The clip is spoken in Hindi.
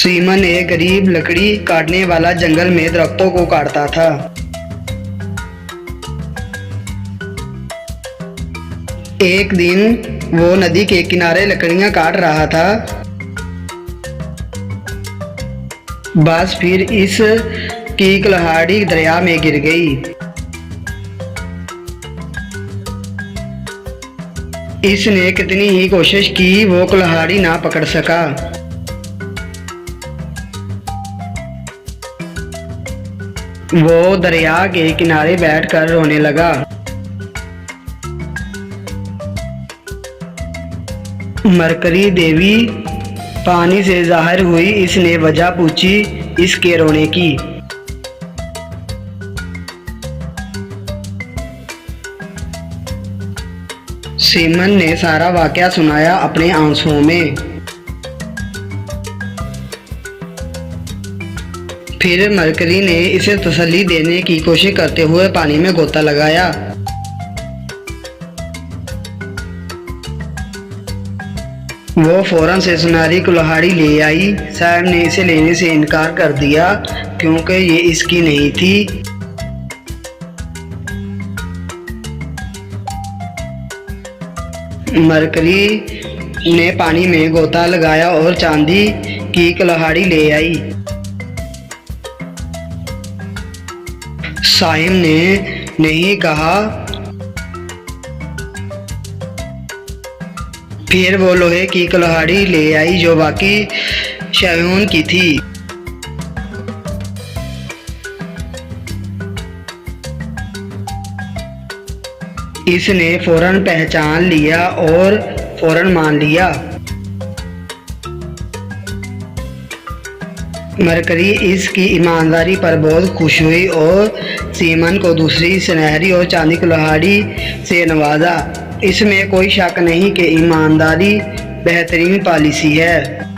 सीमन एक गरीब लकड़ी काटने वाला जंगल में दरख्तों को काटता था। एक दिन वो नदी के किनारे लकड़ियां काट रहा था। बस फिर इस की कुल्हाड़ी दरिया में गिर गई। इसने कितनी ही कोशिश की, वो कुल्हाड़ी ना पकड़ सका। वो दरिया के किनारे बैठकर रोने लगा। मरकरी देवी पानी से जाहिर हुई। इसने वजह पूछी इसके रोने की। सीमन ने सारा वाकया सुनाया अपने आंसुओं में। फिर मरकरी ने इसे तसल्ली देने की कोशिश करते हुए पानी में गोता लगाया। वो फौरन से सुनहरी कुल्हाड़ी ले आई। साहब ने इसे लेने से इनकार कर दिया क्योंकि ये इसकी नहीं थी। मरकरी ने पानी में गोता लगाया और चांदी की कुल्हाड़ी ले आई। साहिम ने नहीं कहा। फिर वो लोहे की कुल्हाड़ी ले आई जो बाकी शयून की थी। इसने फौरन पहचान लिया और फौरन मान लिया। मरकरी इसकी ईमानदारी पर बहुत खुश हुई और सीमन को दूसरी सुनहरी और चांदी कुल्हाड़ी से नवाजा। इसमें कोई शक नहीं कि ईमानदारी बेहतरीन पॉलिसी है।